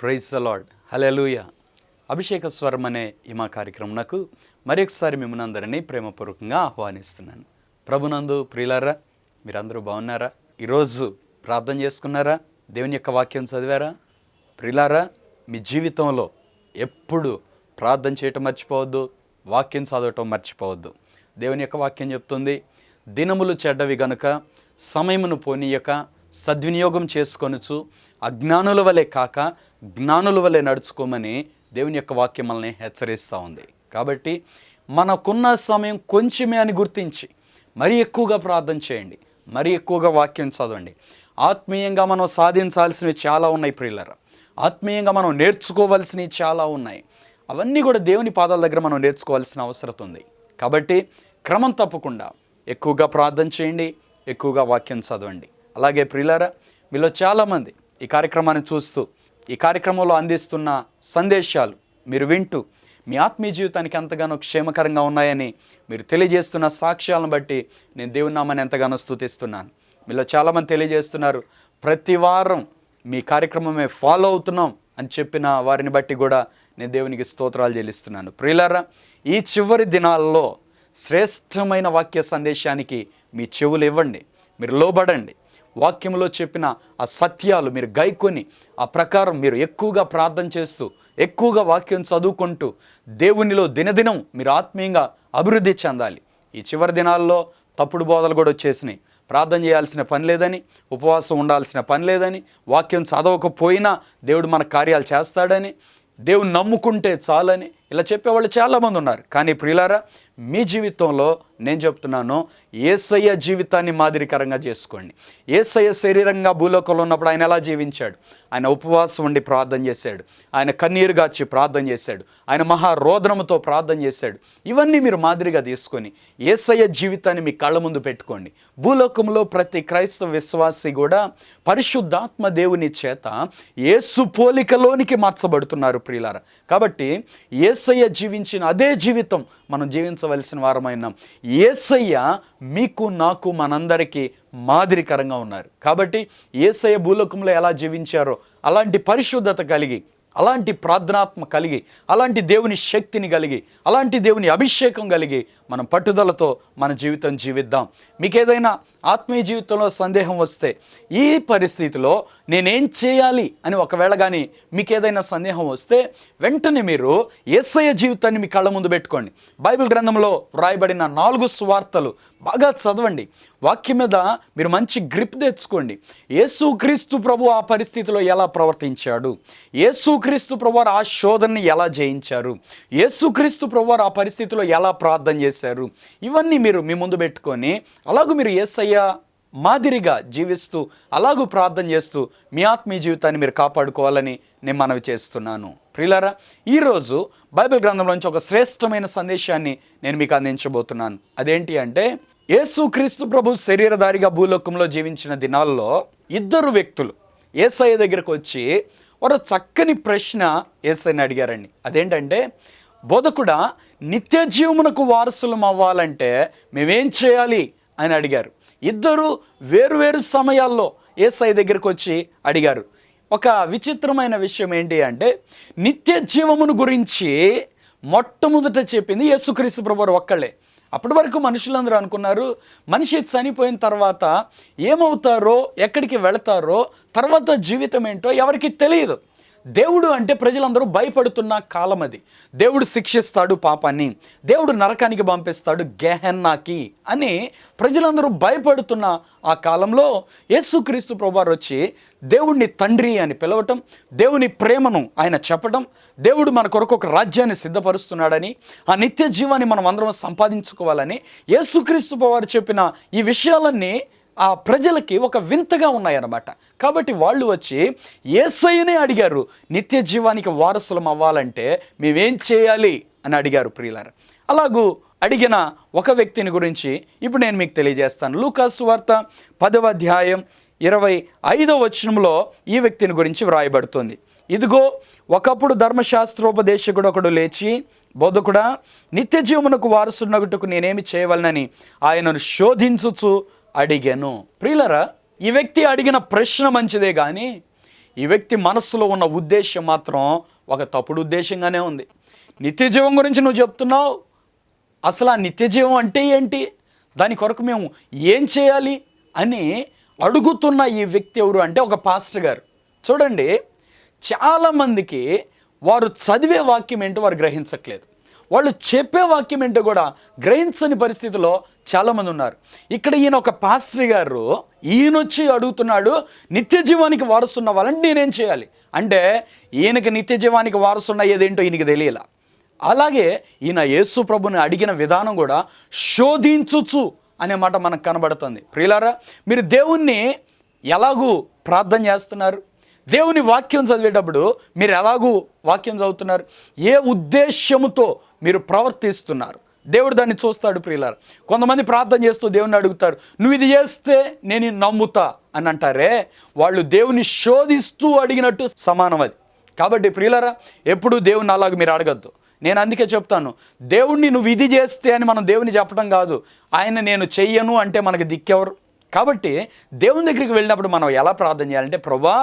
Praise the lord, హల్లెలూయా. అభిషేక స్వరం అనే ఈ మా కార్యక్రమంకు మరొకసారి మిమ్మల్ని అందరినీ ప్రేమపూర్వకంగా ఆహ్వానిస్తున్నాను. ప్రభునందు ప్రియులారా, మీరందరూ బాగున్నారా? ఈరోజు ప్రార్థన చేసుకున్నారా? దేవుని యొక్క వాక్యం చదివారా? ప్రియులారా, మీ జీవితంలో ఎప్పుడు ప్రార్థన చేయటం మర్చిపోవద్దు, వాక్యం చదవటం మర్చిపోవద్దు. దేవుని యొక్క వాక్యం చెప్తుంది, దినములు చెడ్డవి గనుక సమయమును పోనీయక సద్వినియోగం చేసుకొనుచు అజ్ఞానుల వలె కాక జ్ఞానుల వలె నడుచుకోమని దేవుని యొక్క వాక్యం మనల్ని హెచ్చరిస్తూ ఉంది. కాబట్టి మనకున్న సమయం కొంచెమే అని గుర్తించి మరీ ఎక్కువగా ప్రార్థన చేయండి, మరీ ఎక్కువగా వాక్యం చదవండి. ఆత్మీయంగా మనం సాధించాల్సినవి చాలా ఉన్నాయి ప్రియులారా, ఆత్మీయంగా మనం నేర్చుకోవాల్సినవి చాలా ఉన్నాయి. అవన్నీ కూడా దేవుని పాదాల దగ్గర మనం నేర్చుకోవాల్సిన అవసరం ఉంది. కాబట్టి క్రమం తప్పకుండా ఎక్కువగా ప్రార్థన చేయండి, ఎక్కువగా వాక్యం చదవండి. అలాగే ప్రియులారా, మీలో చాలామంది ఈ కార్యక్రమాన్ని చూస్తూ ఈ కార్యక్రమంలో అందిస్తున్న సందేశాలు మీరు వింటూ మీ ఆత్మీయ జీవితానికి ఎంతగానో క్షేమకరంగా ఉన్నాయని మీరు తెలియజేస్తున్న సాక్ష్యాలను బట్టి నేను దేవుని నామాన్ని ఎంతగానో స్తుతిస్తున్నాను. మీలో చాలామంది తెలియజేస్తున్నారు, ప్రతి వారం మీ కార్యక్రమమే ఫాలో అవుతున్నాం అని చెప్పిన వారిని బట్టి కూడా నేను దేవునికి స్తోత్రాలు చెల్లిస్తున్నాను. ప్రియులారా, ఈ చివరి దినాల్లో శ్రేష్టమైన వాక్య సందేశానికి మీ చెవులు ఇవ్వండి, మీరు లోబడండి. వాక్యంలో చెప్పిన ఆ సత్యాలు మీరు గైకొని ఆ ప్రకారం మీరు ఎక్కువగా ప్రార్థన చేస్తూ ఎక్కువగా వాక్యం చదువుకుంటూ దేవునిలో దినదినం మీరు ఆత్మీయంగా అభివృద్ధి చెందాలి. ఈ చివరి దినాల్లో తప్పుడు బోధలు కూడా వచ్చేసినాయి. ప్రార్థన చేయాల్సిన పని లేదని, ఉపవాసం ఉండాల్సిన పని లేదని, వాక్యం చదవకపోయినా దేవుడు మన కార్యాలు చేస్తాడని, దేవుని నమ్ముకుంటే చాలని ఇలా చెప్పేవాళ్ళు చాలామంది ఉన్నారు. కానీ ప్రియులారా, మీ జీవితంలో నేను చెప్తున్నాను, యేసయ్య జీవితాన్ని మాదిరికరంగా చేసుకోండి. యేసయ్య శరీరంగా భూలోకంలో ఉన్నప్పుడు ఆయన ఎలా జీవించాడు? ఆయన ఉపవాసం ఉండి ప్రార్థన చేశాడు, ఆయన కన్నీరు గార్చి ప్రార్థన చేశాడు, ఆయన మహారోదనముతో ప్రార్థన చేశాడు. ఇవన్నీ మీరు మాదిరిగా తీసుకొని యేసయ్య జీవితాన్ని మీ కళ్ళ ముందు పెట్టుకోండి. భూలోకంలో ప్రతి క్రైస్తవ విశ్వాసి కూడా పరిశుద్ధాత్మ దేవుని చేత యేసు పోలికలోనికి మార్చబడుతున్నారు ప్రియులారా. కాబట్టి యేసయ్య జీవించిన అదే జీవితం మనం జీవించవలసిన వారమైనాం. యేసయ్య మీకు నాకు మనందరికీ మాదిరికరంగా ఉన్నారు. కాబట్టి యేసయ్య భూలోకంలో ఎలా జీవించారో అలాంటి పరిశుద్ధత కలిగి, అలాంటి ప్రార్థనాత్మ కలిగి, అలాంటి దేవుని శక్తిని కలిగి, అలాంటి దేవుని అభిషేకం కలిగి మనం పట్టుదలతో మన జీవితం జీవిద్దాం. మీకు ఏదైనా ఆత్మీయ జీవితంలో సందేహం వస్తే, ఈ పరిస్థితిలో నేనేం చేయాలి అని ఒకవేళ కానీ మీకు ఏదైనా సందేహం వస్తే వెంటనే మీరు యేసయ్య జీవితాన్ని మీ కళ్ళ ముందు పెట్టుకోండి. బైబిల్ గ్రంథంలో వ్రాయబడిన 4 సువార్తలు బాగా చదవండి. వాక్యం మీద మీరు మంచి గ్రిప్ తెచ్చుకోండి. యేసుక్రీస్తు ప్రభు ఆ పరిస్థితిలో ఎలా ప్రవర్తించాడు, యేసుక్రీస్తు ప్రభు ఆ శోధనని ఎలా జయించారు, యేసుక్రీస్తు ప్రభు ఆ పరిస్థితిలో ఎలా ప్రార్థన చేశారు, ఇవన్నీ మీరు మీ ముందు పెట్టుకొని అలాగూ మీరు యేసయ్య మాదిరిగా జీవిస్తూ అలాగూ ప్రార్థన చేస్తూ మీ ఆత్మీయ జీవితాన్ని మీరు కాపాడుకోవాలని నేను మనవి చేస్తున్నాను. ప్రియులారా, ఈరోజు బైబిల్ గ్రంథంలోంచి ఒక శ్రేష్టమైన సందేశాన్ని నేను మీకు అందించబోతున్నాను. అదేంటి అంటే, యేసుక్రీస్తు ప్రభు శరీరధారిగా భూలోకంలో జీవించిన దినాల్లో 2 వ్యక్తులు యేసయ్య దగ్గరకు వచ్చి వారు చక్కని ప్రశ్న యేసయ్యని అడిగారండి. అదేంటంటే, బోధకుడా, నిత్య జీవమునకు వారసులం అవ్వాలంటే మేమేం చేయాలి అని అడిగారు. 2 వేరు సమయాల్లో యేసయ్య దగ్గరికి వచ్చి అడిగారు. ఒక విచిత్రమైన విషయం ఏంటి అంటే, నిత్య జీవమును గురించి మొట్టమొదట చెప్పింది యేసుక్రీస్తు ప్రభువారు ఒక్కళ్ళే. అప్పటి వరకు మనుషులందరూ అనుకున్నారు, మనిషి చనిపోయిన తర్వాత ఏమవుతారో, ఎక్కడికి వెళతారో, తర్వాత జీవితం ఏంటో ఎవరికి తెలియదు. దేవుడు అంటే ప్రజలందరూ భయపడుతున్న కాలం అది. దేవుడు శిక్షిస్తాడు పాపాన్ని, దేవుడు నరకానికి పంపిస్తాడు గెహెన్నాకి అని ప్రజలందరూ భయపడుతున్న ఆ కాలంలో యేసుక్రీస్తు ప్రభువారు వచ్చి దేవుడిని తండ్రి అని పిలవటం, దేవుని ప్రేమను ఆయన చెప్పడం, దేవుడు మన కొరకు ఒక రాజ్యాన్ని సిద్ధపరుస్తున్నాడని, ఆ నిత్య జీవాన్ని మనం అందరం సంపాదించుకోవాలని యేసుక్రీస్తు ప్రభువారు చెప్పిన ఈ విషయాలన్నీ ఆ ప్రజలకి ఒక వింతగా ఉన్నాయన్నమాట. కాబట్టి వాళ్ళు వచ్చి యేసయ్యనే అడిగారు, నిత్య జీవానికి వారసులం అవ్వాలంటే మేమేం చేయాలి అని అడిగారు ప్రియులారా. అలాగూ అడిగిన ఒక వ్యక్తిని గురించి ఇప్పుడు నేను మీకు తెలియజేస్తాను. లూకా సువార్త 10వ అధ్యాయం 25వ వచనంలో ఈ వ్యక్తిని గురించి వ్రాయబడుతుంది. ఇదిగో, ఒకప్పుడు ధర్మశాస్త్రోపదేశకుడు ఒకడు లేచి, బోధకుడా, నిత్య జీవమునకు వారసునగుటకు నేనేమి చేయవలనని ఆయనను శోధించుచు అడిగాను. ప్రియులరా, ఈ వ్యక్తి అడిగిన ప్రశ్న మంచిదే కానీ ఈ వ్యక్తి మనస్సులో ఉన్న ఉద్దేశం మాత్రం ఒక తప్పుడు ఉద్దేశంగానే ఉంది. నిత్య జీవం గురించి నువ్వు చెప్తున్నావు, అసలు ఆ నిత్య జీవం అంటే ఏంటి, దాని కొరకు మేము ఏం చేయాలి అని అడుగుతున్న ఈ వ్యక్తి ఎవరు అంటే ఒక పాస్టర్ గారు. చూడండి, చాలామందికి వారు చదివే వాక్యం ఏంటో వారు గ్రహించట్లేదు, వాళ్ళు చెప్పే వాక్యం ఏంటో కూడా గ్రహించని పరిస్థితిలో చాలామంది ఉన్నారు. ఇక్కడ ఈయన ఒక పాస్టర్ గారు ఈయనొచ్చి అడుగుతున్నాడు, నిత్య జీవానికి వారసున్న వాళ్ళని నేనేం చేయాలి అంటే, ఈయనకి నిత్య జీవానికి వారసున్న ఏదేంటో ఈయనకి తెలియలా. అలాగే ఈయన యేసు ప్రభుని అడిగిన విధానం కూడా శోధించుచు అనే మాట మనకు కనబడుతుంది. ప్రియులారా, మీరు దేవుణ్ణి ఎలాగూ ప్రార్థన చేస్తున్నారు, దేవుని వాక్యం చదివేటప్పుడు మీరు ఎలాగూ వాక్యం చదువుతున్నారు, ఏ ఉద్దేశ్యముతో మీరు ప్రవర్తిస్తున్నారు, దేవుడు దాన్ని చూస్తాడు. ప్రియులారా, కొంతమంది ప్రార్థన చేస్తూ దేవుని అడుగుతారు, నువ్వు ఇది చేస్తే నేను నమ్ముతా అని అంటారే, వాళ్ళు దేవుని శోధిస్తూ అడిగినట్టు సమానం అది. కాబట్టి ప్రియులారా, ఎప్పుడు దేవుని అలాగ మీరు అడగద్దు. నేను అందుకే చెప్తాను, దేవుణ్ణి నువ్వు ఇది చేస్తే అని మనం దేవుని చెప్పడం కాదు, ఆయన నేను చెయ్యను అంటే మనకి దిక్కెవరు. కాబట్టి దేవుని దగ్గరికి వెళ్ళినప్పుడు మనం ఎలా ప్రార్థన చేయాలంటే, ప్రభా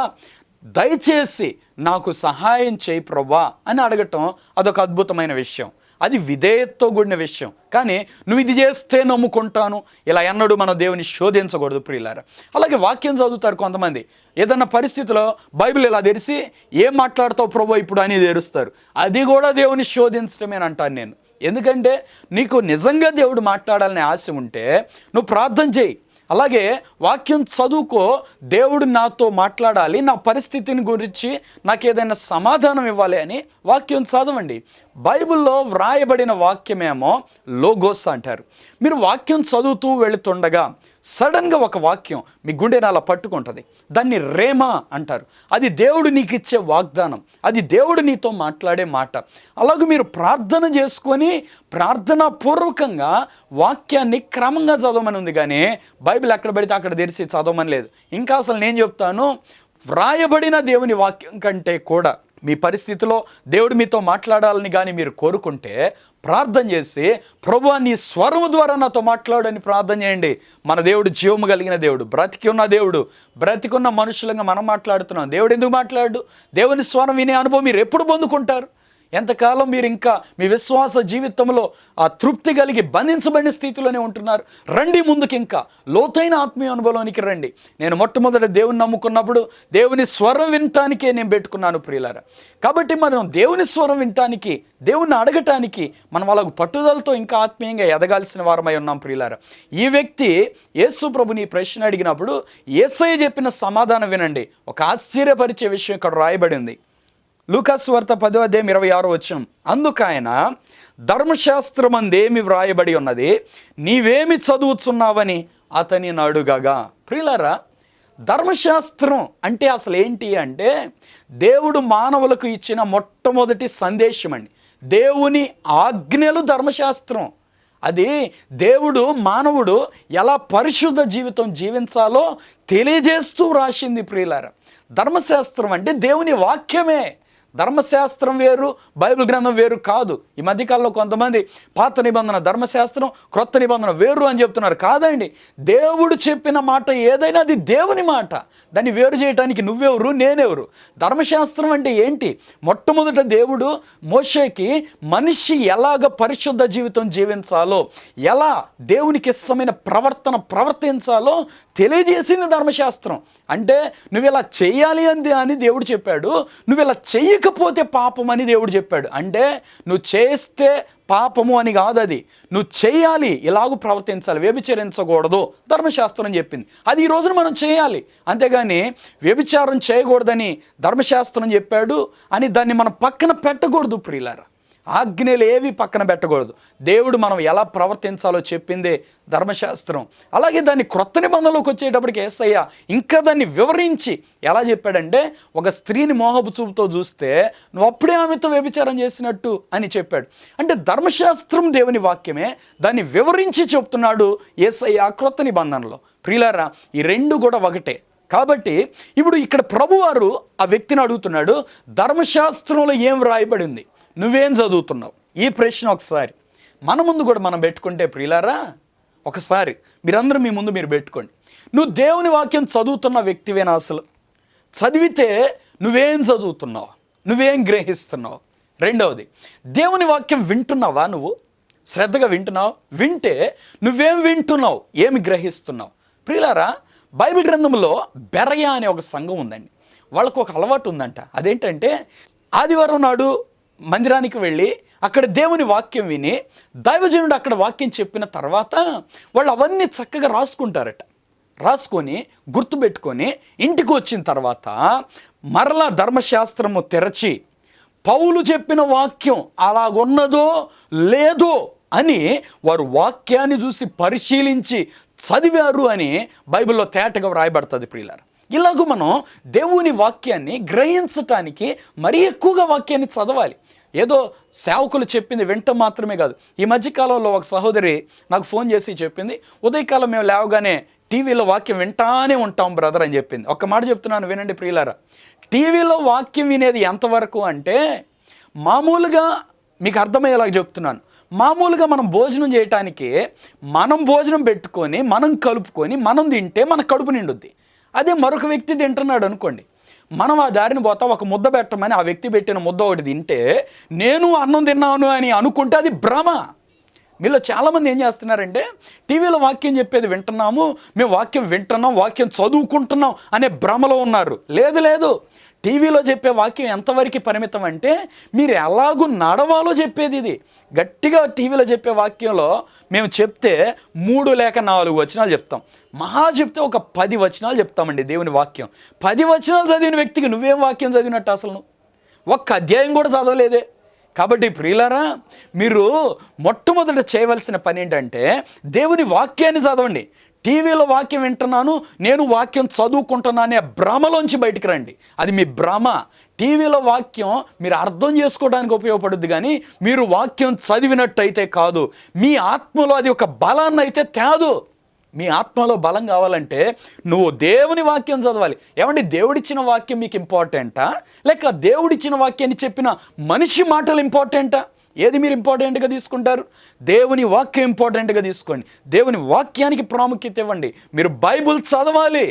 దయచేసి నాకు సహాయం చేయి ప్రభా అని అడగటం అదొక అద్భుతమైన విషయం, అది విధేయతతో కూడిన విషయం. కానీ నువ్వు ఇది చేస్తే నమ్ముకుంటాను ఇలా ఎన్నడూ మనం దేవుని శోధించకూడదు ప్రియులారా. అలాగే వాక్యం చదువుతారు కొంతమంది, ఏదన్నా పరిస్థితిలో బైబిల్ ఇలా తెరిచి ఏం మాట్లాడతావు ప్రభు ఇప్పుడు అని తెరుస్తారు, అది కూడా దేవుని శోధించడమే అంటాను నేను. ఎందుకంటే నీకు నిజంగా దేవుడు మాట్లాడాలనే ఆశ ఉంటే నువ్వు ప్రార్థన చేయి, అలాగే వాక్యం చదువుకో, దేవుడు నాతో మాట్లాడాలి, నా పరిస్థితిని గురించి నాకు ఏదైనా సమాధానం ఇవ్వాలి అని వాక్యం చదవండి. బైబిల్లో వ్రాయబడిన వాక్యమేమో లోగోస్ అంటారు. మీరు వాక్యం చదువుతూ వెళుతుండగా సడన్గా ఒక వాక్యం మీ గుండెని అలా పట్టుకుంటుంది, దాన్ని రేమా అంటారు. అది దేవుడు నీకు ఇచ్చే వాగ్దానం, అది దేవుడు నీతో మాట్లాడే మాట. అలాగే మీరు ప్రార్థన చేసుకొని ప్రార్థనా పూర్వకంగా వాక్యాన్ని క్రమంగా చదవమని ఉంది, కానీ బైబిల్ ఎక్కడ పడితే అక్కడ తెరిచి చదవమని లేదు. ఇంకా అసలు నేను చెప్తాను, వ్రాయబడిన దేవుని వాక్యం కంటే కూడా మీ పరిస్థితిలో దేవుడు మీతో మాట్లాడాలని కానీ మీరు కోరుకుంటే ప్రార్థన చేసి, ప్రభువా నీ స్వరము ద్వారా నాతో మాట్లాడని ప్రార్థన చేయండి. మన దేవుడు జీవము కలిగిన దేవుడు, బ్రతికి ఉన్న దేవుడు. బ్రతికున్న మనుషులంగా మనం మాట్లాడుతున్నాం, దేవుడు ఎందుకు మాట్లాడు? దేవుని స్వరం వినే అనుభవం మీరు ఎప్పుడు పొందుకుంటారు? ఎంతకాలం మీరు ఇంకా మీ విశ్వాస జీవితంలో ఆ తృప్తి కలిగి బంధించబడిన స్థితిలోనే ఉంటున్నారు? రండి ముందుకు, ఇంకా లోతైన ఆత్మీయ అనుభవంలోనికి రండి. నేను మొట్టమొదటి దేవుని నమ్ముకున్నప్పుడు దేవుని స్వరం వినటానికే నేను పెట్టుకున్నాను ప్రియులారా. కాబట్టి మనం దేవుని స్వరం వినటానికి, దేవుణ్ణి అడగటానికి మనం వాళ్ళకు పట్టుదలతో ఇంకా ఆత్మీయంగా ఎదగాల్సిన వారమై ఉన్నాం ప్రియులారా. ఈ వ్యక్తి యేసు ప్రభుని ప్రశ్న అడిగినప్పుడు యేసయ్య చెప్పిన సమాధానం వినండి. ఒక ఆశ్చర్యపరిచే విషయం ఇక్కడ రాయబడింది. లూకాసు వార్త 10:26 అందుకాయన, ధర్మశాస్త్రమందేమి వ్రాయబడి ఉన్నది, నీవేమి చదువుతున్నావని అతనిని అడుగగా. ప్రియులారా, ధర్మశాస్త్రం అంటే అసలు ఏంటి అంటే, దేవుడు మానవులకు ఇచ్చిన మొట్టమొదటి సందేశం అండి. దేవుని ఆజ్ఞలు ధర్మశాస్త్రం. అది దేవుడు మానవుడు ఎలా పరిశుద్ధ జీవితం జీవించాలో తెలియజేస్తూ రాసింది ప్రియులారా. ధర్మశాస్త్రం అంటే దేవుని వాక్యమే. ధర్మశాస్త్రం వేరు, బైబిల్ గ్రంథం వేరు కాదు. ఈ మధ్యకాలంలో కొంతమంది పాత నిబంధన ధర్మశాస్త్రం, క్రొత్త నిబంధన వేరు అని చెప్తున్నారు. కాదండి, దేవుడు చెప్పిన మాట ఏదైనా అది దేవుని మాట, దాన్ని వేరు చేయడానికి నువ్వెవరు, నేనెవరు? ధర్మశాస్త్రం అంటే ఏంటి? మొట్టమొదట దేవుడు మోషేకి మనిషి ఎలాగ పరిశుద్ధ జీవితం జీవించాలో, ఎలా దేవునికి ఇష్టమైన ప్రవర్తించాలో తెలియజేసింది ధర్మశాస్త్రం. అంటే నువ్వు ఇలా చెయ్యాలి అని దేవుడు చెప్పాడు, నువ్వు ఇలా చెయ్యకపోతే పాపం అని దేవుడు చెప్పాడు. అంటే నువ్వు చేస్తే పాపము అని కాదు, అది నువ్వు చేయాలి, ఇలాగూ ప్రవర్తించాలి, వ్యభిచరించకూడదు ధర్మశాస్త్రం చెప్పింది. అది ఈ రోజున మనం చేయాలి, అంతేగాని వ్యభిచారం చేయకూడదని ధర్మశాస్త్రం చెప్పాడు అని దాన్ని మనం పక్కన పెట్టకూడదు ప్రియులారా. ఆజ్ఞలు ఏవి పక్కన పెట్టకూడదు. దేవుడు మనం ఎలా ప్రవర్తించాలో చెప్పిందే ధర్మశాస్త్రం. అలాగే దాన్ని క్రొత్త నిబంధనలోకి వచ్చేటప్పటికి యేసయ్య ఇంకా దాన్ని వివరించి ఎలా చెప్పాడంటే, ఒక స్త్రీని మోహపు చూపుతో చూస్తే నువ్వు అప్పుడే ఆమెతో వ్యభిచారం చేసినట్టు అని చెప్పాడు. అంటే ధర్మశాస్త్రం దేవుని వాక్యమే, దాన్ని వివరించి చెప్తున్నాడు యేసయ్య క్రొత్త నిబంధనలో. ప్రియులారా, ఈ రెండు కూడా ఒకటే. కాబట్టి ఇప్పుడు ఇక్కడ ప్రభువారు ఆ వ్యక్తిని అడుగుతున్నాడు, ధర్మశాస్త్రంలో ఏం వ్రాయబడింది, నువ్వేం చదువుతున్నావు? ఈ ప్రశ్న ఒకసారి మన ముందు కూడా మనం పెట్టుకుంటే ప్రియులారా, ఒకసారి మీరందరూ మీ ముందు మీరు పెట్టుకోండి. నువ్వు దేవుని వాక్యం చదువుతున్న వ్యక్తివేనా? అసలు చదివితే నువ్వేం చదువుతున్నావు, నువ్వేం గ్రహిస్తున్నావు. రెండవది, దేవుని వాక్యం వింటున్నావా? నువ్వు శ్రద్ధగా వింటున్నావు? వింటే నువ్వేం వింటున్నావు, ఏమి గ్రహిస్తున్నావు? ప్రియులారా, బైబిల్ గ్రంథంలో బెరయ అనే ఒక సంఘం ఉందండి. వాళ్ళకు ఒక అలవాటు ఉందంట. అదేంటంటే ఆదివారం నాడు మందిరానికి వెళ్ళి అక్కడ దేవుని వాక్యం విని దైవజనుడు అక్కడ వాక్యం చెప్పిన తర్వాత వాళ్ళు అవన్నీ చక్కగా రాసుకుంటారట. రాసుకొని గుర్తుపెట్టుకొని ఇంటికి వచ్చిన తర్వాత మరలా ధర్మశాస్త్రము తెరచి పౌలు చెప్పిన వాక్యం అలాగున్నదో లేదో అని వారు వాక్యాన్ని చూసి పరిశీలించి చదివారు అని బైబిల్లో తేటగా వ్రాయబడుతుంది. ప్రియులారా, ఇలాగూ మనం దేవుని వాక్యాన్ని గ్రహించటానికి మరీ ఎక్కువగా వాక్యాన్ని చదవాలి. ఏదో సేవకులు చెప్పింది వింటం మాత్రమే కాదు. ఈ మధ్యకాలంలో ఒక సహోదరి నాకు ఫోన్ చేసి చెప్పింది, ఉదయకాలం మేము లేవగానే టీవీలో వాక్యం వింటానే ఉంటాం బ్రదర్ అని చెప్పింది. ఒక్క మాట చెప్తున్నాను, వినండి ప్రియులారా. టీవీలో వాక్యం వినేది ఎంతవరకు అంటే, మామూలుగా మీకు అర్థమయ్యేలాగా చెప్తున్నాను, మామూలుగా మనం భోజనం చేయటానికి మనం భోజనం పెట్టుకొని మనం కలుపుకొని మనం తింటే మన కడుపు నిండుద్ది. అదే మరొక వ్యక్తి తింటున్నాడు అనుకోండి, మనం ఆ దారిని పోతా ఒక ముద్ద పెట్టమని ఆ వ్యక్తి పెట్టిన ముద్ద ఒకటి తింటే నేను అన్నం తిన్నాను అని అనుకుంటే అది భ్రమ. మీలో చాలామంది ఏం చేస్తున్నారంటే, టీవీలో వాక్యం చెప్పేది వింటున్నాము, మేము వాక్యం వింటున్నాం, వాక్యం చదువుకుంటున్నాం అనే భ్రమలో ఉన్నారు. లేదు లేదు, టీవీలో చెప్పే వాక్యం ఎంతవరకు పరిమితం అంటే మీరు ఎలాగూ నడవాలో చెప్పేది. ఇది గట్టిగా టీవీలో చెప్పే వాక్యంలో మేము చెప్తే 3 లేక 4 వచనాలు చెప్తాం. మహా చెప్తే ఒక 10 వచనాలు చెప్తామండి దేవుని వాక్యం. 10 వచనాలు చదివిన వ్యక్తికి నువ్వేం వాక్యం చదివినట్టు? అసలు నువ్వు ఒక్క అధ్యాయం కూడా చదవలేదే. కాబట్టి ప్రియులారా, మీరు మొట్టమొదట చేయవలసిన పని ఏంటంటే దేవుని వాక్యాన్ని చదవండి. టీవీలో వాక్యం వింటున్నాను, నేను వాక్యం చదువుకుంటున్నాను అనే భ్రమలోంచి బయటికి రండి. అది మీ భ్రమ. టీవీలో వాక్యం మీరు అర్థం చేసుకోవడానికి ఉపయోగపడుద్ది, కానీ మీరు వాక్యం చదివినట్టయితే కాదు. మీ ఆత్మలో అది ఒక బలాన్ని అయితే తేదు. మీ ఆత్మలో బలం కావాలంటే నువ్వు దేవుని వాక్యం చదవాలి. ఏమంటే దేవుడిచ్చిన వాక్యం మీకు ఇంపార్టెంటా, లేక దేవుడిచ్చిన వాక్యాన్ని చెప్పిన మనిషి మాటలు ఇంపార్టెంటా? ఏది మీరు ఇంపార్టెంట్గా తీసుకుంటారు? దేవుని వాక్యం ఇంపార్టెంట్గా తీసుకోండి. దేవుని వాక్యానికి ప్రాముఖ్యత ఇవ్వండి. మీరు బైబుల్ చదవాలి.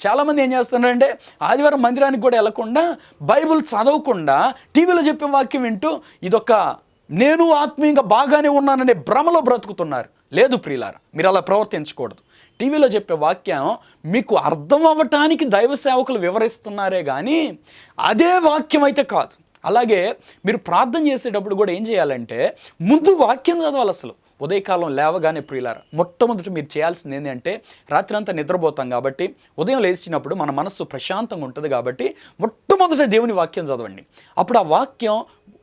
చాలామంది ఏం చేస్తున్నారంటే ఆదివారం మందిరానికి కూడా వెళ్లకుండా, బైబుల్ చదవకుండా టీవీలో చెప్పే వాక్యం వింటూ ఇదొక నేను ఆత్మీయంగా బాగానే ఉన్నాననే భ్రమలో బ్రతుకుతున్నారు. లేదు ప్రియులారా, మీరు అలా ప్రవర్తించకూడదు. టీవీలో చెప్పే వాక్యం మీకు అర్థం అవ్వటానికి దైవ సేవకులు వివరిస్తున్నారే కానీ అదే వాక్యం అయితే కాదు. అలాగే మీరు ప్రార్థన చేసేటప్పుడు కూడా ఏం చేయాలంటే ముందు వాక్యం చదవాలి. అసలు ఉదయకాలం లేవగానే ప్రియులారా, మొట్టమొదటి మీరు చేయాల్సింది ఏంటంటే, రాత్రి అంతా నిద్రపోతాం కాబట్టి ఉదయం లేచినప్పుడు మన మనస్సు ప్రశాంతంగా ఉంటుంది కాబట్టి మొట్టమొదటి దేవుని వాక్యం చదవండి. అప్పుడు ఆ వాక్యం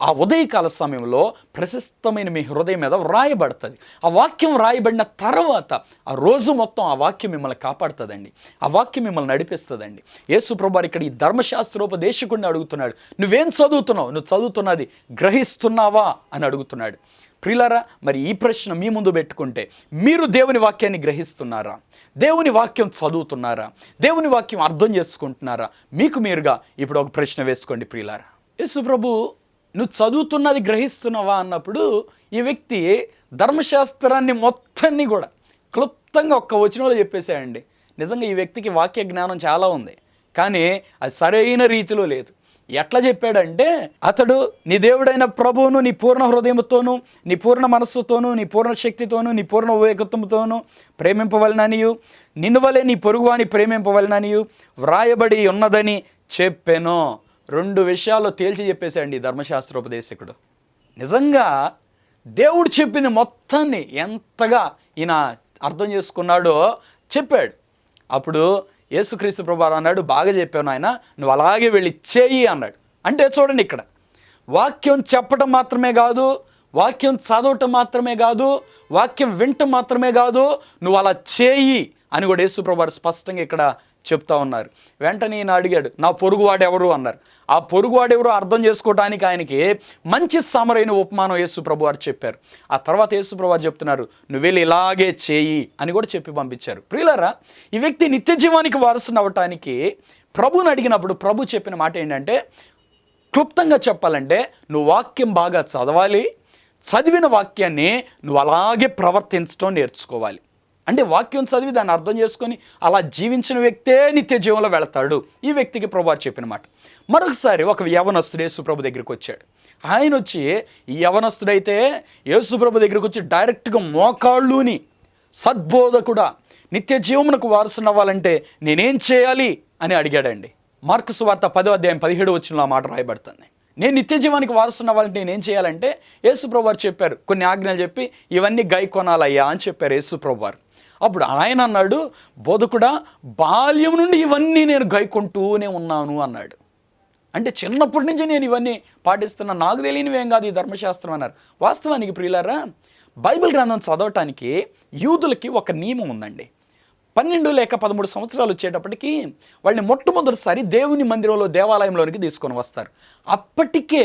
ఆ ఉదయకాల సమయంలో ప్రశస్తమైన మీ హృదయం మీద వ్రాయబడుతుంది. ఆ వాక్యం వ్రాయబడిన తర్వాత ఆ రోజు మొత్తం ఆ వాక్యం మిమ్మల్ని కాపాడుతుందండి. ఆ వాక్యం మిమ్మల్ని నడిపిస్తుందండి. యేసు ప్రభువారు ఇక్కడ ఈ ధర్మశాస్త్రోపదేశకుడిని అడుగుతున్నాడు, నువ్వేం చదువుతున్నావు, నువ్వు చదువుతున్నది గ్రహిస్తున్నావా అని అడుగుతున్నాడు. ప్రియులారా, మరి ఈ ప్రశ్న మీ ముందు పెట్టుకుంటే మీరు దేవుని వాక్యాన్ని గ్రహిస్తున్నారా? దేవుని వాక్యం చదువుతున్నారా? దేవుని వాక్యం అర్థం చేసుకుంటున్నారా? మీకు మీరుగా ఇప్పుడు ఒక ప్రశ్న వేసుకోండి ప్రియులారా. యేసు ప్రభు నువ్వు చదువుతున్నది గ్రహిస్తున్నావా అన్నప్పుడు ఈ వ్యక్తి ధర్మశాస్త్రాన్ని మొత్తాన్ని కూడా క్లుప్తంగా ఒక్క వచనంలో చెప్పేశాడండి. నిజంగా ఈ వ్యక్తికి వాక్య జ్ఞానం చాలా ఉంది, కానీ అది సరైన రీతిలో లేదు. ఎట్లా చెప్పాడంటే, అతడు నీ దేవుడైన ప్రభువును నీ పూర్ణ హృదయముతోనూ, నీ పూర్ణ మనస్సుతోనూ, నీ పూర్ణ శక్తితోనూ, నీ పూర్ణ వివేకత్వముతోనూ ప్రేమింపవలననియు, నిన్ను వలె నీ పొరుగువాని ప్రేమింపవలననియు వ్రాయబడి ఉన్నదని చెప్పెను. 2 విషయాల్లో తేల్చి చెప్పేశాడండి ధర్మశాస్త్రోపదేశకుడు. నిజంగా దేవుడు చెప్పింది మొత్తాన్ని ఎంతగా ఈయన అర్థం చేసుకున్నాడో చెప్పాడు. అప్పుడు యేసుక్రీస్తు ప్రభువారు అన్నాడు, బాగా చెప్పావు నాయన, నువ్వు అలాగే వెళ్ళి చేయి అన్నాడు. అంటే చూడండి, ఇక్కడ వాక్యం చెప్పడం మాత్రమే కాదు, వాక్యం చదవటం మాత్రమే కాదు, వాక్యం వినటం మాత్రమే కాదు, నువ్వు అలా చేయి అని కూడా యేసు ప్రభువారు స్పష్టంగా ఇక్కడ చెప్తా ఉన్నారు. వెంటనే ఈయన అడిగాడు, నా పొరుగువాడెవరు అన్నారు. ఆ పొరుగువాడెవరు అర్థం చేసుకోవడానికి ఆయనకి మంచి సమరైన ఉపమానం యేసు ప్రభువారు చెప్పారు. ఆ తర్వాత యేసు ప్రభువారు చెప్తున్నారు, నువ్వు వెళ్ళి ఇలాగే చేయి అని కూడా చెప్పి పంపించారు. ప్రియులారా, ఈ వ్యక్తి నిత్య జీవానికి వారసుని అవ్వటానికి ప్రభుని అడిగినప్పుడు ప్రభు చెప్పిన మాట ఏంటంటే, క్లుప్తంగా చెప్పాలంటే నువ్వు వాక్యం బాగా చదవాలి, చదివిన వాక్యాన్ని నువ్వు అలాగే ప్రవర్తించడం నేర్చుకోవాలి. అంటే వాక్యం చదివి దాన్ని అర్థం చేసుకొని అలా జీవించిన వ్యక్తే నిత్య జీవంలో వెళతాడు. ఈ వ్యక్తికి ప్రభువారు చెప్పిన మాట. మరొకసారి ఒక యవనస్తుడు యేసుప్రభు దగ్గరికి వచ్చాడు. ఆయన వచ్చి, ఈ యవనస్తుడైతే యేసుప్రభు దగ్గరికి వచ్చి డైరెక్ట్గా మోకాళ్ళుని, సద్బోధకుడా, నిత్య జీవమునకు వారసుని అవ్వాలంటే నేనేం చేయాలి అని అడిగాడండి. మార్కు సువార్త 10:17 ఆ మాట రాయబడుతుంది. నేను నిత్య జీవానికి వారసుని అవ్వాలంటే నేనేం చేయాలంటే యేసుప్రభు వారు చెప్పారు, కొన్ని ఆజ్ఞలు చెప్పి ఇవన్నీ గైకొనాలయ్యా అని చెప్పారు యేసుప్రభు వారు. అప్పుడు ఆయన అన్నాడు, బోధకుడా, బాల్యం నుండి ఇవన్నీ నేను గైకొంటూనే ఉన్నాను అన్నాడు. అంటే చిన్నప్పటి నుంచి నేను ఇవన్నీ పాటిస్తున్నాను, నాకు తెలియనివేం కాదు ఈ ధర్మశాస్త్రం అన్నారు. వాస్తవానికి ప్రియులారా, బైబిల్ గ్రంథం చదవటానికి యూదులకి ఒక నియమం ఉందండి. 12 లేక 13 సంవత్సరాలు వచ్చేటప్పటికి వాళ్ళని మొట్టమొదటిసారి దేవుని మందిరంలో, దేవాలయంలోనికి తీసుకొని వస్తారు. అప్పటికే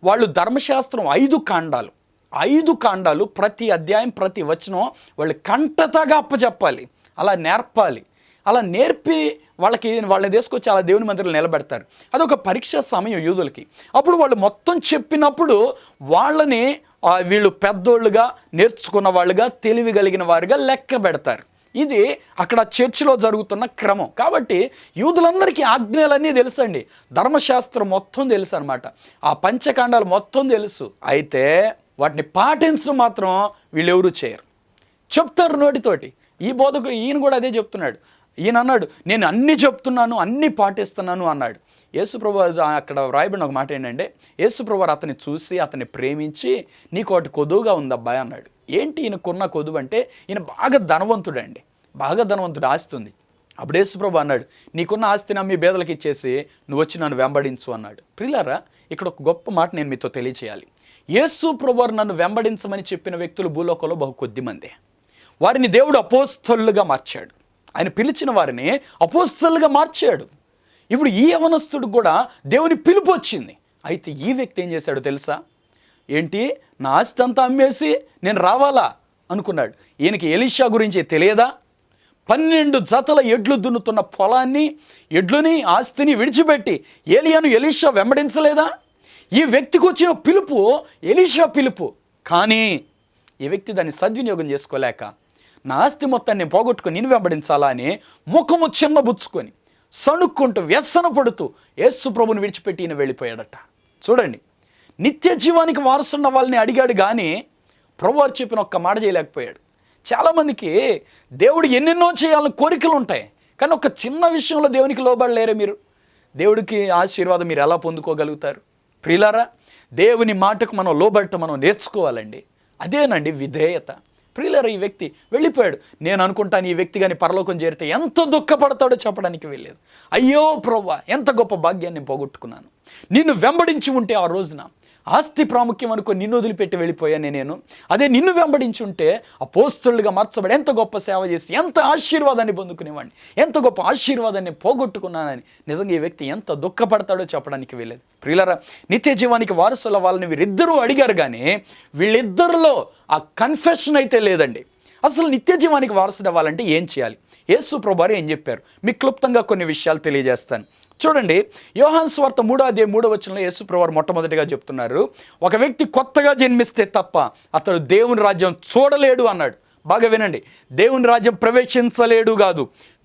వాళ్ళు ధర్మశాస్త్రం 5 కాండాలు ప్రతి అధ్యాయం, ప్రతి వచనం వాళ్ళు కంటతగా అప్పచెప్పాలి, అలా నేర్పాలి. అలా నేర్పి వాళ్ళని తీసుకొచ్చి అలా దేవుని మందిరంలో నిలబెడతారు. అదొక పరీక్ష సమయం యూదులకి. అప్పుడు వాళ్ళు మొత్తం చెప్పినప్పుడు వాళ్ళని వీళ్ళు పెద్దోళ్ళుగా, నేర్చుకున్న వాళ్ళుగా, తెలివి కలిగిన వారుగా లెక్క పెడతారు. ఇది అక్కడ చర్చిలో జరుగుతున్న క్రమం. కాబట్టి యూదులందరికీ ఆజ్ఞలన్నీ తెలుసండి, ధర్మశాస్త్రం మొత్తం తెలుసు అనమాట, ఆ పంచకాండాలు మొత్తం తెలుసు. అయితే వాటిని పాటించడం మాత్రం వీళ్ళెవరూ చేయరు. చెప్తారు నోటితోటి. ఈ బోధకుడు ఈయన కూడా అదే చెప్తున్నాడు. ఈయన అన్నాడు, నేను అన్నీ చెప్తున్నాను, అన్నీ పాటిస్తున్నాను అన్నాడు. యేసుప్రభు అక్కడ వ్రాయబడిన ఒక మాట ఏంటంటే, యేసుప్రభు అతన్ని చూసి అతన్ని ప్రేమించి, నీకు ఒకటి కొదువుగా ఉంది అబ్బాయి అన్నాడు. ఏంటి ఈయనకున్న కొదువు అంటే, ఈయన బాగా ధనవంతుడండి, బాగా ధనవంతుడు, ఆస్తి ఉంది. అప్పుడు యేసుప్రభు అన్నాడు, నీకున్న ఆస్తిని అమ్మి బేదలకు ఇచ్చేసి నువ్వు వచ్చి నన్ను వెంబడించు అన్నాడు. ప్రియులారా, ఇక్కడ ఒక గొప్ప మాట నేను మీతో తెలియచేయాలి. యేసుప్రభు నన్ను వెంబడించమని చెప్పిన వ్యక్తులు భూలోకంలో బహు కొద్దిమందే. వారిని దేవుడు అపోస్తలులుగా మార్చాడు. ఆయన పిలిచిన వారిని అపోస్తలులుగా మార్చాడు. ఇప్పుడు ఈ యవనస్తుడు కూడా దేవుని పిలుపు వచ్చింది. అయితే ఈ వ్యక్తి ఏం చేశాడో తెలుసా? ఏంటి, నా ఆస్తి అంతా అమ్మేసి నేను రావాలా అనుకున్నాడు. ఈయనకి ఎలీషా గురించి తెలియదా? 12 జతల ఎడ్లు దున్నుతున్న పొలాన్ని, ఎడ్లుని, ఆస్తిని విడిచిపెట్టి ఎలీషా వెంబడించలేదా? ఈ వ్యక్తికి వచ్చిన పిలుపు ఎలీషా పిలుపు. కానీ ఈ వ్యక్తి దాన్ని సద్వినియోగం చేసుకోలేక, నా ఆస్తి మొత్తాన్ని నేను పోగొట్టుకొని నేను వెంబడించాలా అని ముఖము చిన్నబుచ్చుకొని సణుక్కుంటూ వ్యసన పడుతూ యేసు ప్రభుని విడిచిపెట్టి ఈయన వెళ్ళిపోయాడట. చూడండి, నిత్య జీవానికి వారసున్న వాళ్ళని అడిగాడు కానీ ప్రభువారు చెప్పిన ఒక్క మాట చేయలేకపోయాడు. చాలామందికి దేవుడు ఎన్నెన్నో చేయాలని కోరికలు ఉంటాయి, కానీ ఒక చిన్న విషయంలో దేవునికి లోబడలేరే మీరు? దేవుడికి ఆశీర్వాదం మీరు ఎలా పొందుకోగలుగుతారు? ప్రియులారా, దేవుని మాటకు మనం లోబడటం మనం నేర్చుకోవాలండి. అదేనండి విధేయత. ప్రియులారా, ఈ వ్యక్తి వెళ్ళిపోయాడు. నేను అనుకుంటాను ఈ వ్యక్తి కానీ పరలోకం చేరితే ఎంత దుఃఖపడతాడో చెప్పడానికి వెళ్ళలేదు. అయ్యో ప్రభువా, ఎంత గొప్ప భాగ్యాన్ని నేను పోగొట్టుకున్నాను. నిన్ను వెంబడించి ఉంటే ఆ రోజున ఆస్తి ప్రాముఖ్యం అనుకో నిన్ను వదిలిపెట్టి వెళ్ళిపోయాను నేను. అదే నిన్ను వెంబడించి ఉంటే అపోస్తలులుగా మార్చబడి ఎంత గొప్ప సేవ చేసి ఎంత ఆశీర్వాదాన్ని పొందుకునేవాడిని, ఎంత గొప్ప ఆశీర్వాదాన్ని పోగొట్టుకున్నానని నిజంగా ఈ వ్యక్తి ఎంత దుఃఖపడతాడో చెప్పడానికి వెళ్ళలేదు. ప్రియులారా, నిత్య జీవానికి వారసుల వాళ్ళని వీరిద్దరూ అడిగారు కానీ వీళ్ళిద్దరిలో ఆ కన్ఫెషన్ అయితే లేదండి. అసలు నిత్య జీవానికి వారసుడు అవ్వాలంటే ఏం చేయాలి? యేసు ప్రభువారు ఏం చెప్పారు? మీకు క్లుప్తంగా కొన్ని విషయాలు తెలియజేస్తాను. చూడండి, యోహాను సువార్త 3:3 యేసు ప్రభువారు మొట్టమొదటిగా చెప్తున్నారు, ఒక వ్యక్తి కొత్తగా జన్మిస్తే తప్ప అతడు దేవుని రాజ్యం చూడలేడు అన్నాడు. బాగా వినండి, దేవుని రాజ్యం ప్రవేశించలేడు కాదు,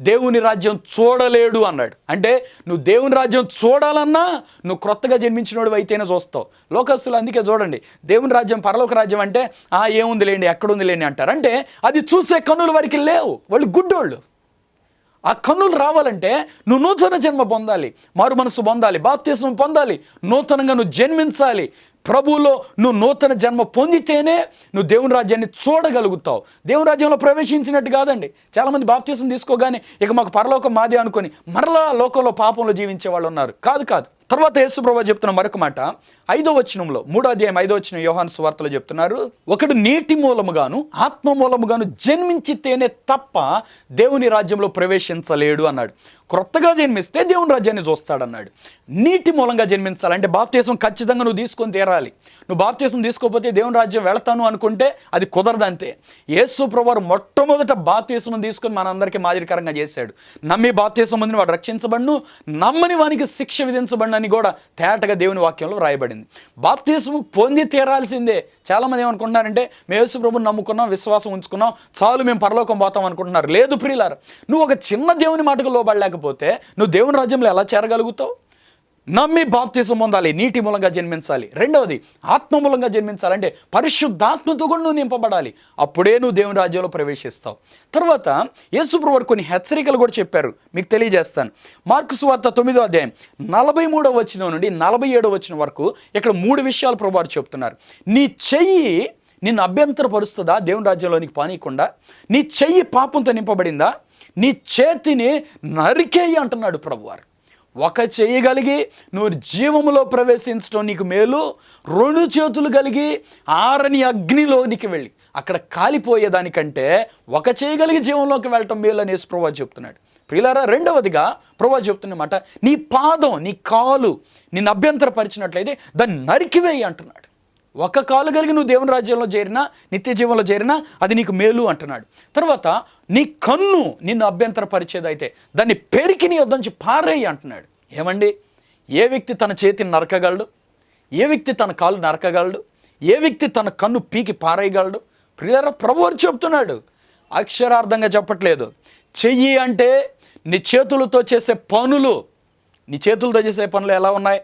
దేవుని రాజ్యం చూడలేడు అన్నాడు. అంటే నువ్వు దేవుని రాజ్యం చూడాలన్నా నువ్వు కొత్తగా జన్మించినోడు అయితేనే చూస్తావు. లోకస్తులు అందుకే చూడండి, దేవుని రాజ్యం, పరలోక రాజ్యం అంటే ఏముంది లేండి, ఎక్కడుంది లేండి అంటారు. అంటే అది చూసే కన్నుల వారికి లేవు, వాళ్ళు గుడ్డోళ్ళు. ఆ కన్నులు రావాలంటే నువ్వు నూతన జన్మ పొందాలి, మారు మనసు పొందాలి, బాప్తిస్మం పొందాలి, నూతనంగా నువ్వు జన్మించాలి. ప్రభువులో నువ్వు నూతన జన్మ పొందితేనే నువ్వు దేవుని రాజ్యాన్ని చూడగలుగుతావు. దేవుని రాజ్యంలో ప్రవేశించినట్టు కాదండి. చాలామంది బాప్తిస్మం తీసుకోగానే ఇక మాకు పరలోకం మాదే అనుకొని మరలా లోకంలో పాపంలో జీవించే వాళ్ళు ఉన్నారు. కాదు. తర్వాత యేసు ప్రభువు చెప్తున్న మరొక మాట 5వ వచనంలో, 3వ అధ్యాయం 5వ వచనం యోహాను సువార్తలో చెప్తున్నారు, ఒకడు నీటి మూలముగాను ఆత్మ మూలముగాను జన్మించితేనే తప్ప దేవుని రాజ్యంలో ప్రవేశించలేడు అన్నాడు. క్రొత్తగా జన్మిస్తే దేవుని రాజ్యాన్ని చూస్తాడన్నాడు. నీటి మూలంగా జన్మించాలంటే బాప్తిస్మం ఖచ్చితంగా నువ్వు తీసుకొని తీరాలి. నువ్వు బాప్తిస్మం తీసుకోకపోతే దేవుని రాజ్యం వెళతాను అనుకుంటే అది కుదరదంతే. యేసు ప్రభువారు మొట్టమొదట బాప్తిస్మం తీసుకొని మనందరికీ మాదిరికరంగా చేశాడు. నమ్మి బాప్తిస్మం పొందిన వాడు రక్షించబడును, నమ్మని వానికి శిక్ష విధించబడిన ఉంటుందని కూడా తేటగా దేవుని వాక్యంలో రాయబడింది. బాప్తిస్మం పొంది తీరాల్సిందే. చాలామంది ఏమనుకుంటున్నారంటే మేము యేసు ప్రభువుని నమ్ముకున్నాం, విశ్వాసం ఉంచుకున్నాం, చాలు మేము పరలోకం పోతాం అనుకుంటున్నారు. లేదు ప్రియులారా, నువ్వు ఒక చిన్న దేవుని మాటకు లోబడలేకపోతే నువ్వు దేవుని రాజ్యంలో ఎలా చేరగలుగుతావు? నమ్మి బాప్తిసం పొందాలి, నీటి మూలంగా జన్మించాలి. రెండవది ఆత్మ మూలంగా జన్మించాలంటే పరిశుద్ధాత్మతో కూడా నువ్వు నింపబడాలి. అప్పుడే నువ్వు దేవుని రాజ్యంలో ప్రవేశిస్తావు. తర్వాత యేసుప్రభువు వారు కొన్ని హెచ్చరికలు కూడా చెప్పారు, మీకు తెలియజేస్తాను. మార్కు సువార్త 9వ అధ్యాయం 43వ వచనం నుండి 47వ వచనం వరకు ఇక్కడ 3 విషయాలు ప్రభువు వారు చెప్తున్నారు. నీ చెయ్యి నిన్ను అభ్యంతరపరుస్తుందా దేవుని రాజ్యంలోనికి పానీయకుండా? నీ చెయ్యి పాపంతో నింపబడిందా? నీ చేతిని నరికేయి అంటున్నాడు ప్రభువారు. ఒక చెయ్యి కలిగి నువ్వు జీవములో ప్రవేశించడం నీకు మేలు, 2 చేతులు కలిగి ఆరని అగ్నిలోనికి వెళ్ళి అక్కడ కాలిపోయేదానికంటే ఒక చెయ్యి కలిగి జీవంలోకి వెళ్ళటం మేలు అనేసి ప్రభువు చెప్తున్నాడు. ప్రియులారా, రెండవదిగా ప్రభువు చెప్తున్నమాట, నీ పాదం, నీ కాలు నిన్ను అభ్యంతరపరిచినట్లయితే దాన్ని నరికివేయి అంటున్నాడు. ఒక కాలు కలిగి నువ్వు దేవుని రాజ్యంలో చేరినా, నిత్య జీవంలో చేరినా అది నీకు మేలు అంటున్నాడు. తర్వాత నీ కన్ను నిన్ను అభ్యంతరపరిచేదైతే దాన్ని పెరికి నీ వద్ద నుంచి పారేయి అంటున్నాడు. ఏమండి, ఏ వ్యక్తి తన చేతిని నరకగలడు? ఏ వ్యక్తి తన కాలు నరకగలడు? ఏ వ్యక్తి తన కన్ను పీకి పారేయగలడు? ప్రియులారా, ప్రభువు చెప్తున్నాడు, అక్షరార్థంగా చెప్పట్లేదు. చెయ్యి అంటే నీ చేతులతో చేసే పనులు. నీ చేతులతో చేసే పనులు ఎలా ఉన్నాయి?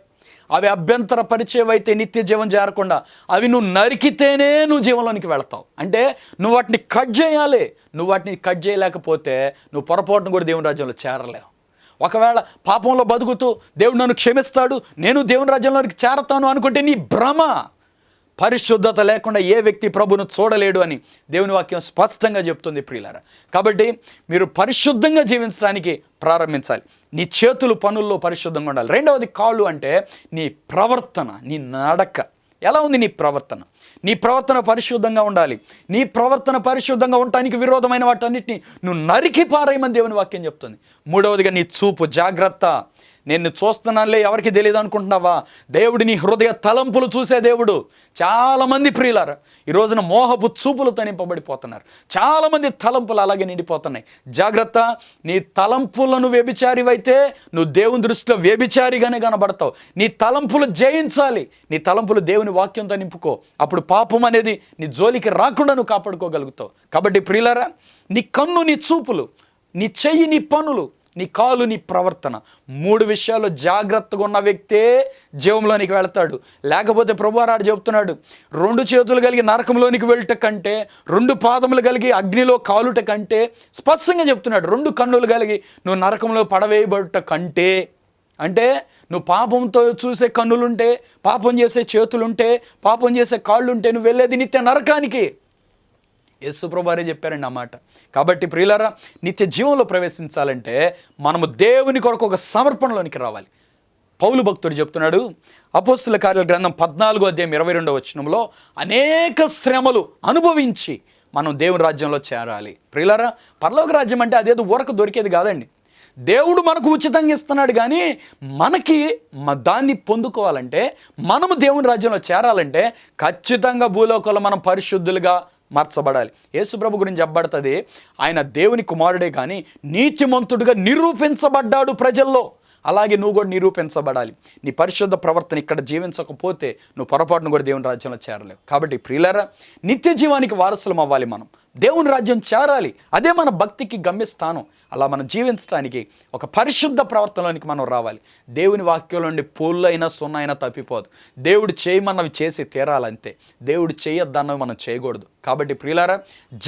అవి అభ్యంతరపరిచేవైతే నిత్య జీవం చేరకుండా అవి నువ్వు నరికితేనే నువ్వు జీవంలోనికి వెళతావు. అంటే నువ్వు వాటిని కట్ చేయాలి. నువ్వు వాటిని కట్ చేయలేకపోతే నువ్వు పొరపాటును కూడా దేవుని రాజ్యంలో చేరలేవు. ఒకవేళ పాపంలో బతుకుతూ దేవుడు నన్ను క్షమిస్తాడు, నేను దేవుని రాజ్యంలోనికి చేరతాను అనుకుంటే నీ భ్రమ. పరిశుద్ధత లేకుండా ఏ వ్యక్తి ప్రభువును చూడలేడు అని దేవుని వాక్యం స్పష్టంగా చెప్తుంది ప్రియులారా. కాబట్టి మీరు పరిశుద్ధంగా జీవించడానికి ప్రారంభించాలి. నీ చేతులు పనుల్లో పరిశుద్ధంగా ఉండాలి. రెండవది కాళ్ళు అంటే నీ ప్రవర్తన, నీ నడక ఎలా ఉంది? నీ ప్రవర్తన, నీ ప్రవర్తన పరిశుద్ధంగా ఉండాలి. నీ ప్రవర్తన పరిశుద్ధంగా ఉండటానికి విరోధమైన వాటన్నిటిని నువ్వు నరికి పారేయమని దేవుని వాక్యం చెప్తుంది. మూడవదిగా నీ చూపు, జాగ్రత్త. నేను చూస్తున్నానులే, ఎవరికి తెలియదు అనుకుంటున్నావా? దేవుడు నీ హృదయ తలంపులు చూసే దేవుడు. చాలామంది ప్రియులారా ఈ రోజున మోహపు చూపులతో నింపబడిపోతున్నారు. చాలామంది తలంపులు అలాగే నిండిపోతున్నాయి. జాగ్రత్త, నీ తలంపులను వ్యభిచారివైతే నువ్వు దేవుని దృష్టిలో వ్యభిచారిగానే కనబడతావు. నీ తలంపులు జయించాలి. నీ తలంపులు దేవుని వాక్యంతో నింపుకో. అప్పుడు పాపం అనేది నీ జోలికి రాకుండా నువ్వు కాపాడుకోగలుగుతావు. కాబట్టి ప్రియులారా, నీ కన్ను నీ చూపులు, నీ చెయ్యి నీ పనులు, నీ కాలు నీ ప్రవర్తన, 3 విషయాల్లో జాగ్రత్తగా ఉన్న వ్యక్తే జీవంలోనికి వెళ్తాడు. లేకపోతే ప్రభువారు చెప్తున్నాడు, 2 చేతులు కలిగి నరకంలోనికి వెళ్ళట కంటే 2 పాదములు కలిగి అగ్నిలో కాలుట కంటే స్పష్టంగా చెప్తున్నాడు. 2 కన్నులు కలిగి నువ్వు నరకంలో పడవేయబడుట కంటే, అంటే నువ్వు పాపంతో చూసే కన్నులుంటే, పాపం చేసే చేతులుంటే, పాపం చేసే కాళ్ళుంటే నువ్వు వెళ్ళేది నిత్య నరకానికి. యేసు ప్రభువారే చెప్పారండి ఆ మాట. కాబట్టి ప్రియులారా, నిత్య జీవంలో ప్రవేశించాలంటే మనము దేవుని కొరకు ఒక సమర్పణలోనికి రావాలి. పౌలు భక్తుడు చెప్తున్నాడు, అపోస్తుల కార్యాల గ్రంథం 14వ అధ్యాయం 22వ వచనంలో, అనేక శ్రమలు అనుభవించి మనం దేవుని రాజ్యంలో చేరాలి. ప్రియులారా, పరలోక రాజ్యం అంటే అదేదో ఊరకు దొరికేది కాదండి. దేవుడు మనకు ఉచితంగా ఇస్తున్నాడు, కానీ మనకి దాన్ని పొందుకోవాలంటే, మనము దేవుని రాజ్యంలో చేరాలంటే ఖచ్చితంగా భూలోకంలో మనం పరిశుద్ధులుగా మార్చబడాలి. యేసుప్రభు గురించి చెప్పబడుతుంది, ఆయన దేవుని కుమారుడే కానీ నీతిమంతుడిగా నిరూపించబడ్డాడు ప్రజల్లో. అలాగే నువ్వు కూడా నిరూపించబడాలి. నీ పరిశుద్ధ ప్రవర్తన ఇక్కడ జీవించకపోతే నువ్వు పొరపాటును కూడా దేవుని రాజ్యంలో చేరలేవు. కాబట్టి ప్రియులారా, నిత్య జీవానికి వారసులం అవ్వాలి. మనం దేవుని రాజ్యం చేరాలి. అదే మన భక్తికి గమ్యస్థానం. అలా మనం జీవించడానికి ఒక పరిశుద్ధ ప్రవర్తనలోనికి మనం రావాలి. దేవుని వాక్యంలో నుండి పూలైనా సున్నైనా తప్పిపోదు. దేవుడు చేయమన్నవి చేసి తీరాలంతే. దేవుడు చేయొద్దన్నవి మనం చేయకూడదు. కాబట్టి ప్రియులారా,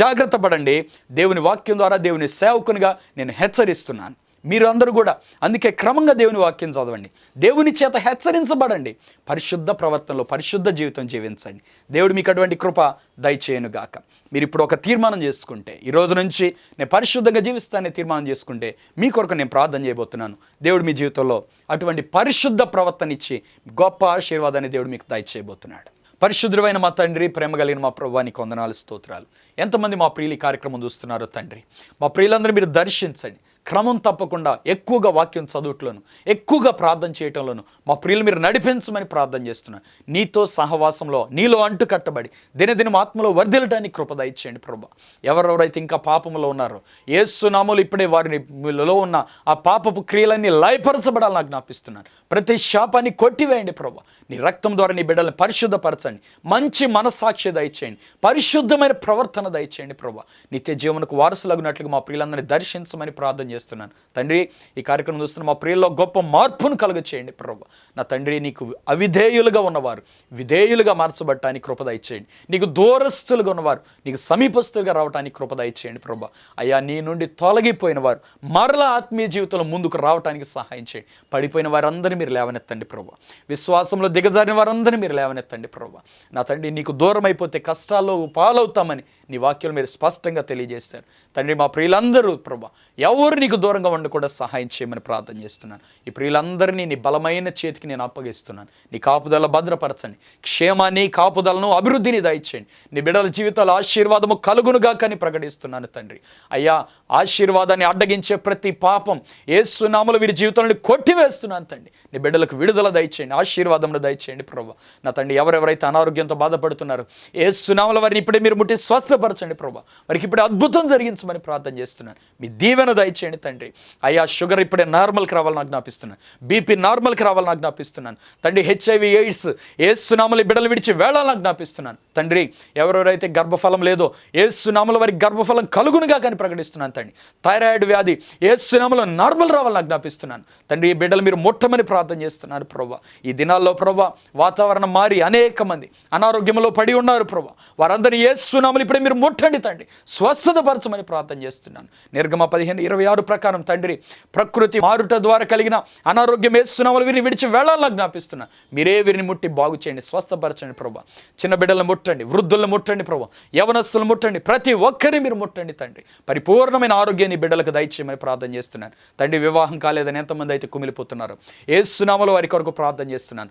జాగ్రత్త పడండి. దేవుని వాక్యం ద్వారా దేవుని సేవకునిగా నేను హెచ్చరిస్తున్నాను. మీరు అందరూ కూడా అందుకే క్రమంగా దేవుని వాక్యం చదవండి. దేవుని చేత హెచ్చరించబడండి. పరిశుద్ధ ప్రవర్తనలో పరిశుద్ధ జీవితం జీవించండి. దేవుడు మీకు అటువంటి కృప దయచేయనుగాక. మీరు ఇప్పుడు ఒక తీర్మానం చేసుకుంటే, ఈ రోజు నుంచి నేను పరిశుద్ధంగా జీవిస్తానని తీర్మానం చేసుకుంటే మీ కొరకు నేను ప్రార్థన చేయబోతున్నాను. దేవుడు మీ జీవితంలో అటువంటి పరిశుద్ధ ప్రవర్తన ఇచ్చి గొప్ప ఆశీర్వాదాన్ని దేవుడు మీకు దయచేయబోతున్నాడు. పరిశుద్ధమైన మా తండ్రి, ప్రేమ కలిగిన మా ప్రభువానికి వందనాలు, స్తోత్రాలు. ఎంతమంది మా ప్రియులు ఈ కార్యక్రమం చూస్తున్నారో తండ్రి, మా ప్రియులందరూ మీరు దర్శించండి. క్రమం తప్పకుండా ఎక్కువగా వాక్యం చదువుట్లోను, ఎక్కువగా ప్రార్థన చేయటంలోను మా ప్రియులు మీరు నడిపించమని ప్రార్థన చేస్తున్నాను. నీతో సహవాసంలో నీలో అంటు కట్టబడి దినదినం ఆత్మలో వర్ధిల్లడానికి కృప దయచేయండి ప్రభా. ఎవరెవరైతే ఇంకా పాపంలో ఉన్నారో యేసు నామములో ఇప్పుడే వారిలో ఉన్న ఆ పాపపు క్రియలన్నీ లయపరచబడాలని ఆజ్ఞాపిస్తున్నాను. ప్రతి శాపాన్ని కొట్టివేయండి ప్రభా. నీ రక్తం ద్వారా నీ బిడ్డల్ని పరిశుద్ధపరచండి. మంచి మనస్సాక్షి దయచేయండి. పరిశుద్ధమైన ప్రవర్తన దయచేయండి ప్రభా. నిత్య జీవనకు వారసులగినట్లుగా మా ప్రియులందరినీ దర్శించమని ప్రార్థన చేస్తున్నాను తండ్రి. ఈ కార్యక్రమం చూస్తున్న మా ప్రియుల్లో గొప్ప మార్పును కలుగ చేయండి ప్రభా. నా తండ్రి, నీకు అవిధేయులుగా ఉన్నవారు విధేయులుగా మార్చబడటానికి కృప దయచేయండి. నీకు దూరస్తులుగా ఉన్నవారు నీకు సమీపస్తులుగా రావడానికి కృప దయచేయండి ప్రభా. అయ్యా, నీ నుండి తొలగిపోయిన వారు మరలా ఆత్మీయ జీవితంలో ముందుకు రావడానికి సహాయం చేయండి. పడిపోయిన వారందరినీ మీరు లేవనెత్తండి ప్రభా. విశ్వాసంలో దిగజారిన వారందరినీ మీరు లేవనెత్తండి ప్రభా. నా తండ్రి, నీకు దూరం అయిపోతే కష్టాల్లో పాలవుతామని నీ వాక్యాలు మీరు స్పష్టంగా తెలియజేస్తారు తండ్రి. మా ప్రియులందరూ ప్రభా ఎవరు నీకు దూరంగా ఉండకుండా సహాయం చేయమని ప్రార్థన చేస్తున్నాను. ఈ ప్రియులందరినీ నీ బలమైన చేతికి నేను అప్పగిస్తున్నాను. నీ కాపుదల భద్రపరచండి. క్షేమాన్ని, కాపుదలను, అభివృద్ధిని దయచేయండి. నీ బిడ్డల జీవితాల ఆశీర్వాదము కలుగునుగా కానీ ప్రకటిస్తున్నాను తండ్రి. అయ్యా, ఆశీర్వాదాన్ని అడ్డగించే ప్రతి పాపం యేసు నామములో వీరి జీవితాలను కొట్టివేస్తున్నాను తండ్రి. నీ బిడ్డలకు విడుదల దయచేయండి, ఆశీర్వాదమును దయచేయండి ప్రభా. నా తండ్రి, ఎవరెవరైతే అనారోగ్యంతో బాధపడుతున్నారు యేసు నామములో వారిని ఇప్పుడే మీరు ముట్టి స్వస్థపరచండి ప్రభా. వారికి ఇప్పుడే అద్భుతం జరిగించమని ప్రార్థన చేస్తున్నాను. మీ దీవెన దయచేయండి తండ్రి. అయ్యా, షుగర్ ఇప్పుడే నార్మల్కి రావాలని ఆజ్ఞాపిస్తున్నాను. బీపీ నార్మల్కి రావాలని ఆజ్ఞాపిస్తున్నాను తండ్రి. హెచ్ఐవి ఎయిడ్స్ యేసు నామములో బిడ్డలు విడిచి వేళాలని ఆజ్ఞాపిస్తున్నాను తండ్రి. ఎవరెవరైతే గర్భఫలం లేదో యేసు నామములో వారికి గర్భఫలం కలుగునుగా కానీ ప్రకటిస్తున్నాను తండ్రి. థైరాయిడ్ వ్యాధి యేసు నామములో నార్మల్ రావాలని ఆజ్ఞాపిస్తున్నాను తండ్రి. ఈ బిడ్డలు మీరు ముట్టమని ప్రార్థన చేస్తున్నారు ప్రభా. ఈ దినాల్లో ప్రభా వాతావరణం మారి అనేక మంది అనారోగ్యంలో పడి ఉన్నారు ప్రభా. వారందరినీ యేసు నామములో ఇప్పుడే మీరు ముట్టండి తండ్రి. స్వస్థతపరచమని ప్రార్థన చేస్తున్నాను. నిర్గమ 15:26 ప్రకారం తండ్రి, ప్రకృతి మారుట ద్వారా కలిగిన అనారోగ్యం యేసు నామములో వీరిని విడిచి వేళాలని ఆజ్ఞాపిస్తున్నాను. మీరే వీరిని ముట్టి బాగు చేయండి, స్వస్థపరచండి ప్రభా. చిన్న బిడ్డలను ముట్టండి, వృద్ధులను ముట్టండి ప్రభా, యవనస్తులను ముట్టండి, ప్రతి ఒక్కరిని మీరు ముట్టండి తండ్రి. పరిపూర్ణమైన ఆరోగ్యాన్ని బిడ్డలకు దయచేయమని ప్రార్థన చేస్తున్నాను తండ్రి. వివాహం కాలేదని ఎంతమంది అయితే కుమిలిపోతున్నారు, యేసు నామములో వారి కొరకు ప్రార్థన చేస్తున్నాను.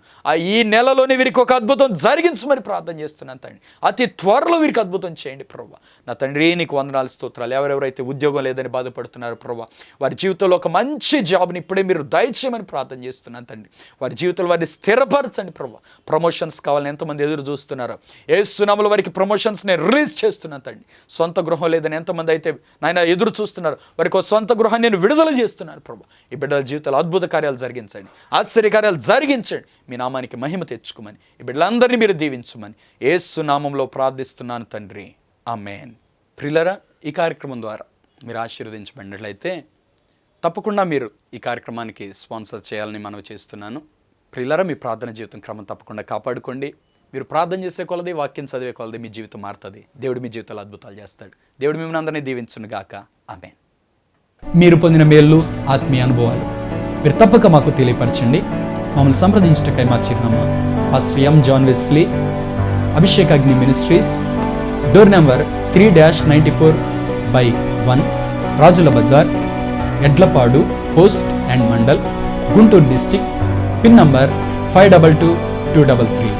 ఈ నెలలోనే వీరికి ఒక అద్భుతం జరిగించమని ప్రార్థన చేస్తున్నాను తండ్రి. అతి త్వరలో వీరికి అద్భుతం చేయండి ప్రభా. నా తండ్రి, నీకు వందనాలు, స్తోత్రాలు. ఎవరెవరైతే ఉద్యోగం లేదని బాధపడుతున్నారు ప్రభా, వారి జీవితంలో ఒక మంచి జాబ్ని ఇప్పుడే మీరు దయచేయమని ప్రార్థన చేస్తున్నాను తండ్రి. వారి జీవితంలో వారిని స్థిరపరచండి ప్రభా. ప్రమోషన్స్ కావాలని ఎంతమంది ఎదురు చూస్తున్నారు, యేసు నామములో వారికి ప్రమోషన్స్ నేను రిలీజ్ చేస్తున్నాను తండ్రి. సొంత గృహం లేదని ఎంతమంది అయితే నాయన ఎదురు చూస్తున్నారు, వారికి సొంత గృహాన్ని నేను విడుదల చేస్తున్నాను ప్రభా. ఈ బిడ్డల జీవితాలు అద్భుత కార్యాలు జరిగించండి, ఆశ్చర్య కార్యాలు జరిగించండి. మీ నామానికి మహిమ తెచ్చుకోమని, ఈ బిడ్డలందరినీ మీరు దీవించమని యేసు నామములో ప్రార్థిస్తున్నాను తండ్రి. ఆమేన్. ప్రియులారా, ఈ కార్యక్రమం ద్వారా మీరు ఆశీర్వదించబడినట్లయితే తప్పకుండా మీరు ఈ కార్యక్రమానికి స్పాన్సర్ చేయాలని మనవి చేస్తున్నాను. ప్రియులారా, మీ ప్రార్థన జీవితం క్రమం తప్పకుండా కాపాడుకోండి. మీరు ప్రార్థన చేసే కొలది, వాక్యం చదివే కొలది మీ జీవితం మారుతుంది. దేవుడు మీ జీవితాలు అద్భుతాలు చేస్తాడు. దేవుడు మిమ్మల్ని అందరినీ దీవించును గాక. ఆమేన్. మీరు పొందిన మేళ్ళు, ఆత్మీయ అనుభవాలు మీరు తప్పక మాకు తెలియపరచండి. మమ్మల్ని సంప్రదించటకై మా చిరునామా pastor M. John Wesley, Abhishek Agni ministries, door number 3-94/1, Rajula Bazar, Edlapadu post and mandal, Guntur district. Pin number 522233.